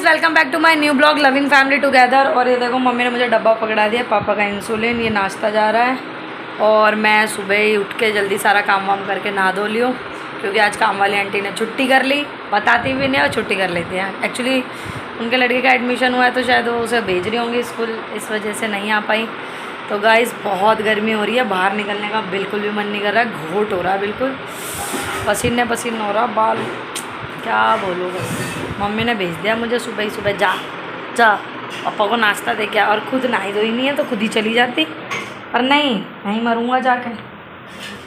Welcome back to my new blog loving family together. और ये देखो मम्मी ने मुझे डब्बा पकड़ा दिया, पापा का इंसुलिन, ये नाश्ता जा रहा है। और मैं सुबह ही उठ के जल्दी सारा काम वाम करके नहा धो लियो, क्योंकि आज काम वाली आंटी ने छुट्टी कर ली, बताती भी नहीं और छुट्टी कर लेती है। एक्चुअली उनके लड़के का एडमिशन हुआ है तो शायद वो उसे भेज रही होंगी स्कूल, इस वजह से नहीं आ पाई। तो गाइस बहुत गर्मी हो रही है, बाहर निकलने का बिल्कुल भी मन नहीं कर रहा है, घोट हो रहा है, बिल्कुल पसीने पसीन हो रहा, बाल क्या बोलूँ। मम्मी ने भेज दिया मुझे सुबह ही, सुबह जा जा पापा को नाश्ता दे के, और खुद नहाई धोई नहीं है तो खुद ही चली जाती, पर नहीं, मैं ही मरूँगा जाके,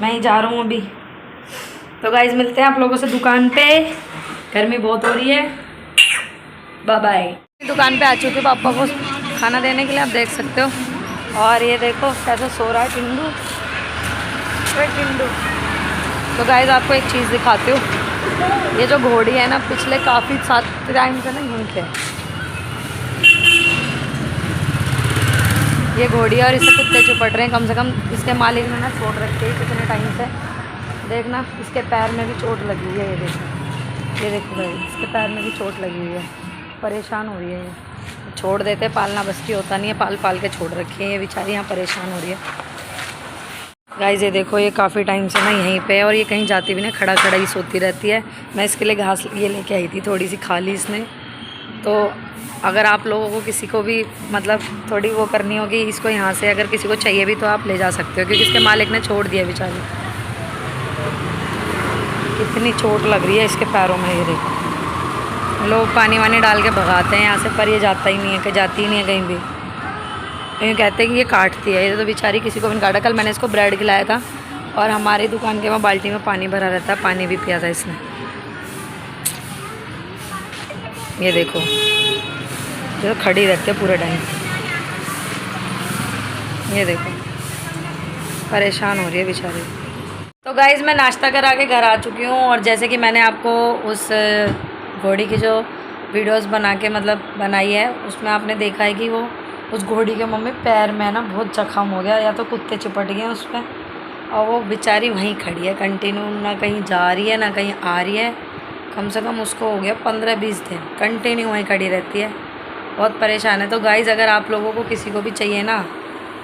मैं ही जा रहा हूँ अभी। तो गाइस मिलते हैं आप लोगों से दुकान पे, गर्मी बहुत हो रही है, बाय बाय। दुकान पे आ चुके हैं पापा को खाना देने के लिए, आप देख सकते हो। और ये देखो कैसे सो रहा है टिंडू, टिंडू। तो गाइस आपको एक चीज़ दिखाती हूँ, ये जो घोड़ी है ना पिछले काफ़ी टाइम से ना यहीं पे ये घोड़ी है, और इसे कुत्ते चिपट रहे हैं। कम से कम इसके मालिक ने ना छोड़ रखी है कितने टाइम से, देखना इसके पैर में भी चोट लगी हुई है, ये देखो भाई, इसके पैर में भी चोट लगी हुई है, परेशान हो रही है ये। छोड़ देते, पालना बस की होता नहीं है, पाल पाल के छोड़ रखी है ये बेचारी, यहाँ परेशान हो रही है। गाइस ये देखो, ये काफ़ी टाइम से ना यहीं पे है, और ये कहीं जाती भी नहीं, खड़ा खड़ा ही सोती रहती है। मैं इसके लिए घास ये लेके आई थी, थोड़ी सी खा ली इसने। तो अगर आप लोगों को किसी को भी मतलब थोड़ी वो करनी होगी इसको, यहाँ से अगर किसी को चाहिए भी तो आप ले जा सकते हो, क्योंकि इसके मालिक ने छोड़ दिया बेचारी। कितनी चोट लग रही है इसके पैरों में, ये देखो। लोग पानी वानी डाल के भगाते हैं यहाँ से, पर ये जाता ही नहीं है, कि जाती ही नहीं है कहीं भी। ये कहते हैं कि ये काटती है, ये तो बेचारी किसी को भी नहीं काटा। कल मैंने इसको ब्रेड खिलाया था, और हमारी दुकान के वहाँ बाल्टी में पानी भरा रहता है, पानी भी पिया था इसने। ये देखो, ये तो खड़ी रहती है पूरे टाइम, ये देखो परेशान हो रही है बेचारी। तो गाइज़ मैं नाश्ता करा के घर आ चुकी हूँ, और जैसे कि मैंने आपको उस घोड़ी की जो वीडियोस बना के मतलब बनाई है, उसमें आपने देखा है कि वो उस घोड़ी के मम्मी पैर में ना बहुत जख्म हो गया, या तो कुत्ते चिपट गए उस पर, और वो बेचारी वहीं खड़ी है कंटिन्यू, ना कहीं जा रही है ना कहीं आ रही है। कम से कम उसको हो गया 15-20 दिन कंटिन्यू वहीं खड़ी रहती है, बहुत परेशान है। तो गाइज़ अगर आप लोगों को किसी को भी चाहिए ना,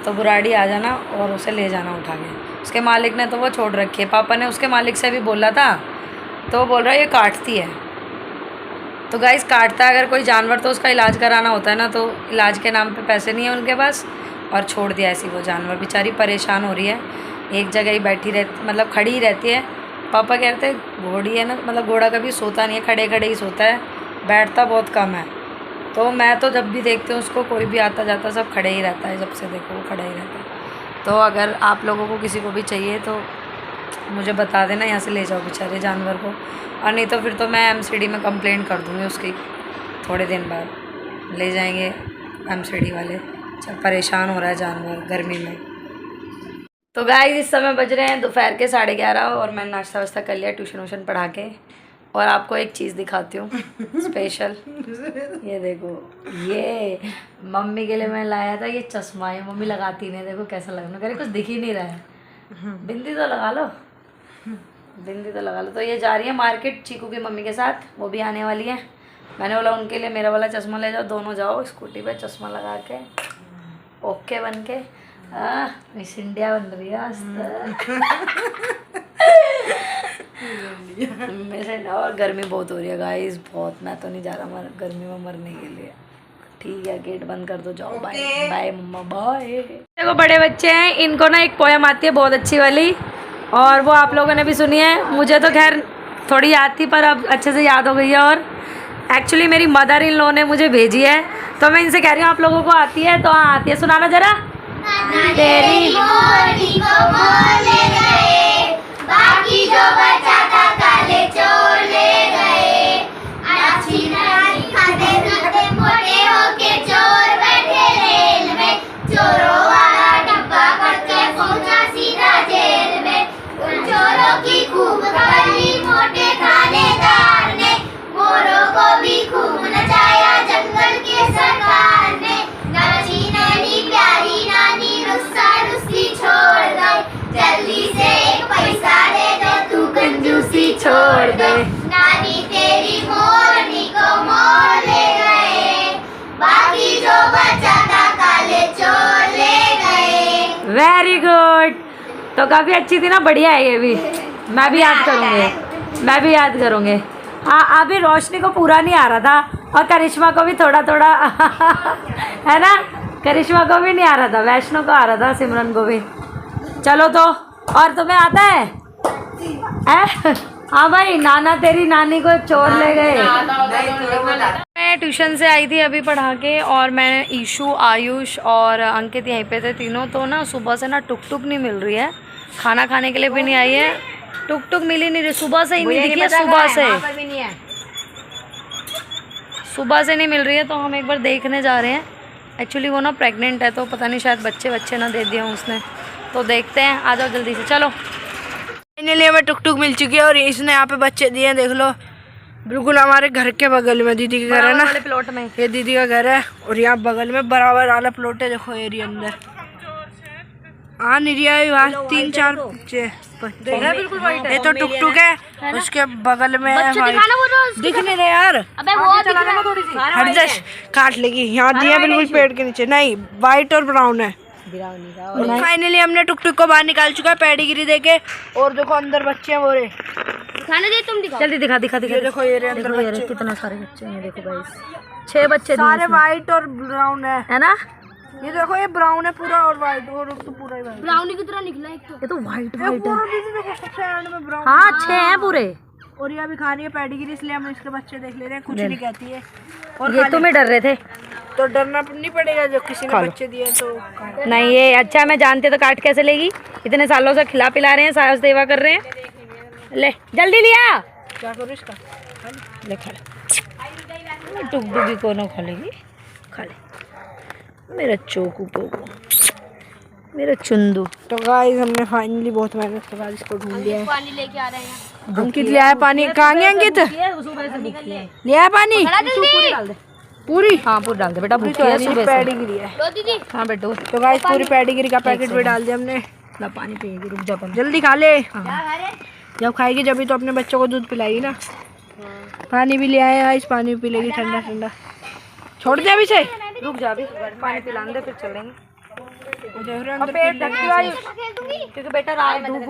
तो बुराड़ी आ जाना और उसे ले जाना उठा के। उसके मालिक ने तो वो छोड़ रखी है, पापा ने उसके मालिक से भी बोला था, तो वो बोल रहा है ये काटती है। तो गाइस काटता है अगर कोई जानवर तो उसका इलाज कराना होता है ना, तो इलाज के नाम पे पैसे नहीं है उनके पास, और छोड़ दिया ऐसी वो जानवर। बेचारी परेशान हो रही है, एक जगह ही बैठी रहती, मतलब खड़ी ही रहती है। पापा कहते हैं घोड़ी है ना, मतलब घोड़ा कभी सोता नहीं है, खड़े खड़े ही सोता है, बैठता बहुत कम है। तो मैं तो जब भी देखती हूँ उसको, कोई भी आता जाता सब खड़े ही रहता है, जब से देखो वो खड़ा ही रहता है। तो अगर आप लोगों को किसी को भी चाहिए तो मुझे बता देना, यहाँ से ले जाओ बेचारे जानवर को, और नहीं तो फिर तो मैं MCD में कंप्लेंट कर दूँगी उसकी। थोड़े दिन बाद ले जाएंगे MCD वाले, जब परेशान हो रहा है जानवर गर्मी में। तो गाइस इस समय बज रहे हैं दोपहर के 11:30, और मैंने नाश्ता वास्ता कर लिया ट्यूशन व्यूशन पढ़ा के। और आपको एक चीज़ दिखाती हूँ स्पेशल, ये देखो, ये मम्मी के लिए मैं लाया था ये चश्मा, ये मम्मी लगाती नहीं, देखो कैसा लगना, कह रही कुछ दिख ही नहीं रहा है, बिंदी तो लगा लो, बिंदी तो लगा लो। तो ये जा रही है मार्केट चीकू की मम्मी के साथ, वो भी आने वाली है। मैंने बोला उनके लिए मेरा वाला चश्मा ले जाओ, दोनों जाओ स्कूटी पे चश्मा लगा के, ओके बन के। मिस इंडिया बन रही है आज तो। और गर्मी बहुत हो रही है गाइस, बहुत। मैं तो नहीं जा रहा गर्मी में मरने के लिए। ठीक है गेट बंद कर दो, जाओ बाय बाय मम्मा बाय। देखो बड़े बच्चे हैं, इनको ना एक पोयम आती है बहुत अच्छी वाली, और वो आप लोगों ने भी सुनी है। मुझे तो खैर थोड़ी याद थी, पर अब अच्छे से याद हो गई है। और एक्चुअली मेरी मदर इन लॉ ने मुझे भेजी है, तो मैं इनसे कह रही हूँ आप लोगों को आती है तो हाँ आती है, सुनाना जरा। तेरी घोड़ी को मोल ले गए, बाकी जो बचा था काले चोर ले गए, अच्छी नानी खाते खाते मोटे होके चोर बैठे रेल में, चोरों वाला डब्बा करके पहुंचा सीधा जेल में। उन चोरों की खूब खबरी मोटे थानेदार ने, मोरों को भी खूब नचाया जंगल के सरकार ने। नची नैनी प्यारी नानी रुस्सा रुस्सी छोड़ गई, जल्दी से एक पैसा दे दो वेरी गुड। तो काफ़ी अच्छी थी ना, बढ़िया है ये भी। मैं भी याद करूँगी, मैं भी याद करूँगी। हाँ, अभी रोशनी को पूरा नहीं आ रहा था और करिश्मा को भी थोड़ा थोड़ा है ना, करिश्मा को भी नहीं आ रहा था, वैष्णो को आ रहा था, सिमरन को भी। चलो तो, और तुम्हें आता है? हाँ भाई, नाना तेरी नानी को चोर ले गए। मैं ट्यूशन से आई थी अभी पढ़ा के, और मैं ईशु, आयुष और अंकित यहीं पे थे तीनों। तो ना सुबह से ना टुक टुक नहीं मिल रही है, खाना खाने के लिए भी नहीं आई है, टुक टुक मिल ही नहीं रही, सुबह से ही नहीं दिखी है, सुबह से नहीं मिल रही है। तो हम एक बार देखने जा रहे हैं। एक्चुअली वो ना प्रेग्नेंट है, तो पता नहीं शायद बच्चे ना दे दिए उसने, तो देखते हैं। आ जाओ जल्दी से, चलो। फाइनली हमें टुक टुक मिल चुकी है और इसने यहाँ पे बच्चे दिए हैं, देख लो, बिल्कुल हमारे घर के बगल में दीदी का घर है ना, प्लॉट में ये दीदी का घर है। और यहाँ बगल में बराबर वाला प्लॉट है, देखो एरिया अंदर आ नहीं रहा है, वहाँ 3-4 बच्चे। ये तो टुक टुक है, उसके बगल में है भाई, दिख नहीं रहे यार, काट लेगी। यहाँ दिया बिल्कुल पेड़ के नीचे, नहीं वाइट और ब्राउन है। फाइनली हमने टुक टुक को बाहर निकाल चुका है पेडिग्री देके, और देखो अंदर बच्चे हैं, वो रे खाने दे, तुम दिखा, जल्दी दिखा दिखा दिखा। देखो ये रे अंदर बच्चे, कितने सारे बच्चे हैं, देखो गाइस, 6 बच्चे सारे वाइट और ब्राउन है ना। ये देखो, ये ब्राउन है पूरा और वाइट, और तो पूरा ही वाइट, ब्राउनी की तरह निकला एक तो, ये तो वाइट है। सबसे एंड में ब्राउन। हाँ 6 हैं पूरे। और ये अभी खा रही है पेडिग्री, इसलिए हम इसके बच्चे देख ले रहे हैं, कुछ नहीं कहती है। और ये तुम्हें डर रहे थे, तो डरना नहीं पड़ेगा, जो किसी ने बच्चे दिए तो नहीं। ये अच्छा, मैं जानती तो काट कैसे लेगी, इतने सालों से खिला पिला रहे हैं, साया सेवा कर रहे हैं। ले जल्दी लिया, क्या करूँ इसका, ले खा ले, टुक टुकी को ना खा लेगी, खा ले मेरा चोकू पोकू, मेरा चुंदू। तो गाइस हमने फाइनली बहुत मेहनत के बाद इसको ढूंढ लिया है। पानी लेके आ रहे हैं, अंकित लिया है पानी, कहाँ गया अंकित? लिया है पानी पूरी? हाँ पूरी डाल दे बेटा, भूखी है सुबह से। पेडिग्री है हाँ बेटू। तो गाइस पूरी पेडिग्री का पैकेट भी डाल दिया हमने। ला पानी पिएगी, रुक जा, जल्दी खा ले, जब खाएगी जब तो अपने बच्चों को दूध पिलाएगी ना। पानी भी ले आए गाइस, पानी भी पी लेगी ठंडा ठंडा। छोड़ दे अभी से, रुक जा, अभी पानी पिलाने दे, फिर चलेंगे। पेट क्योंकि बेटा रात धूप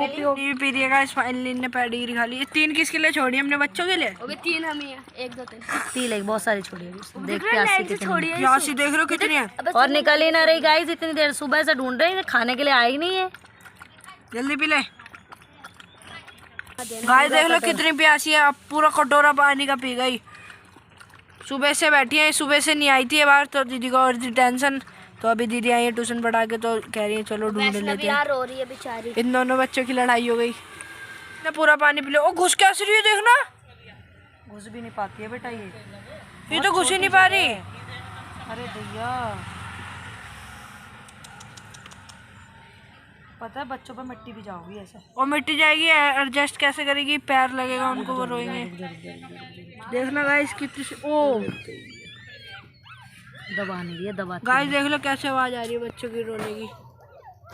पी रही है गाइस। फाइनली ने पेडिग्री खा ली। 3 किसके लिए छोड़ी हमने, बच्चों के लिए? 3 हम ही है, 1 2 3 पी ले, बहुत सारी छोड़ी है। देख प्यासी कितनी, प्यासी देख रहे हो कितनी है, और निकल ही ना रही गाइस, इतनी देर सुबह से ढूंढ रहे हैं, खाने के लिए आई नहीं है। जल्दी पी ले गाइस, देख लो कितनी प्यासी है, अब पूरा कटोरा पानी का पी गई। सुबह से बैठी है, सुबह से नहीं आई थी ये बार, तो दीदी को और टेंशन। तो अभी दीदी आई है ट्यूशन पढ़ा के, तो कह रही है चलो ढूंढ लेते हैं। रो रही है बेचारी, इन दोनों बच्चों की लड़ाई हो गई ना, पूरा पानी पी लो। ओ घुस कैसे रही है देखना, घुस भी नहीं पाती है बेटा ये तो घुस ही नहीं पा रही। अरे भैया, पता है बच्चों पर मिट्टी भी जाओगी ऐसा, और मिट्टी जाएगी, एडजस्ट कैसे करेगी, पैर लगेगा उनको, वो रोएंगे। देखना गाइस कितनी, ओ दबा नहीं रही है, दबा गाइस देख लो कैसे आवाज आ रही है बच्चों की रोने की।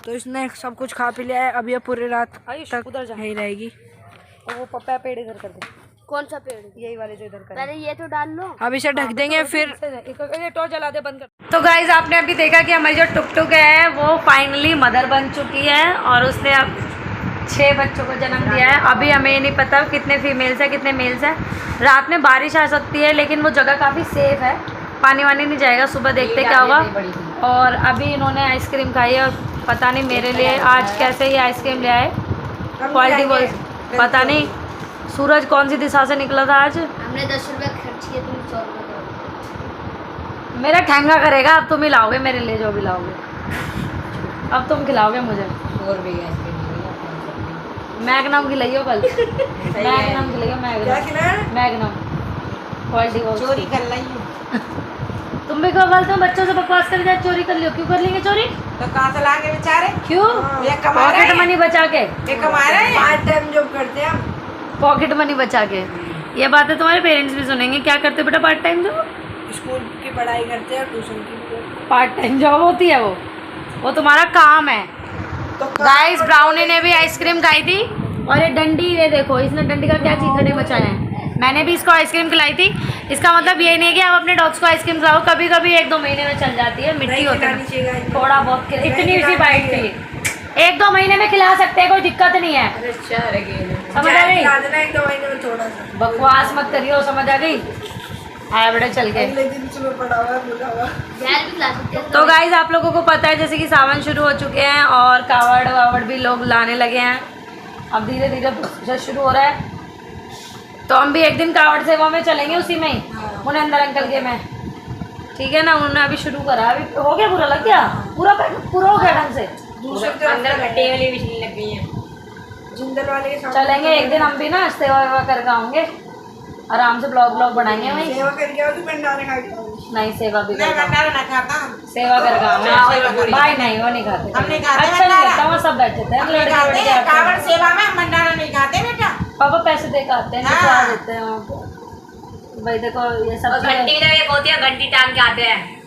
तो इसने सब कुछ खा पी लिया है, अब ये पूरी रात तक उधर जा यही रहेगी। और वो पप्पा पेड़ इधर कर दे। कौन सा पेड़? यही वाले जो इधर कर, पहले ये तो डाल लो। अब इसे ढक देंगे फिर। ये टॉर्च जला दे, बंद कर। तो गाइज आपने अभी देखा कि हमारी जो टुक टुक है वो फाइनली मदर बन चुकी है, और उसने अब 6 बच्चों को जन्म दिया है। अभी हमें ये नहीं पता कितने फीमेल्स है कितने मेल्स है। रात में बारिश आ सकती है, लेकिन वो जगह काफ़ी सेफ है, पानी वानी नहीं जाएगा, सुबह देखते क्या होगा। और अभी इन्होंने आइसक्रीम खाई है, और पता नहीं मेरे लिए आज कैसे ये आइसक्रीम ले आए, क्वालिटी बोल पता नहीं। सूरज कौन सी दिशा से निकला था आज। हमने 10 रुपये खर्च किए, तुम 100 रुपये। मेरा ठहंगा करेगा, अब तुम ही लाओगे मेरे लिए जो भी लाओगे, अब तुम खिलाओगे मुझे। मैगनम खिलाइयो कल, मैगनम खिलाइयो, मैगनम क्वालिटी चोरी कर ली। तुम भी क्यों गलत हो, बच्चों से बकवास कर जाए, चोरी कर लियो। क्यों कर लेंगे चोरी, तो कहाँ से लाएंगे बेचारे, क्यों? पॉकेट मनी बचा के, कमा रहे हैं, पार्ट टाइम जॉब करते हैं, पॉकेट मनी बचा के। ये बातें तुम्हारे पेरेंट्स भी सुनेंगे। क्या करते हो बेटा पार्ट टाइम जॉब? स्कूल की पढ़ाई करते हैं, ट्यूशन की पार्ट टाइम जॉब होती है वो तुम्हारा काम है। तो गाइस ब्राउनी ने भी आइसक्रीम खाई थी, और ये डंडी, ये देखो इसने डंडी का क्या चीखने मचाया है। मैंने भी इसको आइसक्रीम खिलाई थी। इसका मतलब ये नहीं है कि आप अपने डॉग्स को आइसक्रीम खिलाओ, कभी कभी 1-2 महीने में चल जाती है, मिट्टी होती है थोड़ा बहुत। इतनी सी बाइट थी, 1-2 महीने में खिला सकते हैं, कोई दिक्कत नहीं है। समझ आ गई? एक 2 महीने में थोड़ा सा बकवास मत करियो, समझ आ गई? आया बेटा चल के। अगले दिन सुबह पड़ा हुआ है बुला हुआ। जहर भी खिला सकते हैं। तो गाइज आप लोगों को पता है जैसे कि सावन शुरू हो चुके हैं और कावड़ वावड़ भी लोग लाने लगे हैं। अब धीरे धीरे प्रोसेस शुरू हो रहा है, तो हम भी एक दिन कावड़ सेवा में चलेंगे, उसी में ही मुनिंदर अंकल के में, ठीक है ना। उन्होंने अभी शुरू करा, अभी हो गया, पूरा लग गया, पूरा हो गया ढंग से। दूसरे अंदर घट्टे वाली बिजली लग गई है। जिंदल वाले के साथ चलेंगे एक दिन हम भी ना, सेवा वेवा करके आऊँगे, आराम से ब्लॉग बनाएंगे वहीं। सेवा करके आओ कि भंडारे खा के आओ? नहीं सेवा भी मैं करके भंडारा ना खाता। सेवा करके आऊँगे। भाई नहीं, वो नहीं खाते, हम नहीं खाते अच्छा नहीं भंडारा। लगता, वहाँ सब बैठे थे, हम नहीं लड़के खाते लड़के हैं, आते कावड़ हैं। सेवा में हम भंडारा नहीं खाते बेटा। पापा पैसे दे के आते हैं, हाँ। खिला देते हैं वहाँ पे। भाई देखो ये सब घंटी में एक होती है, घंटी टांग के आते हैं।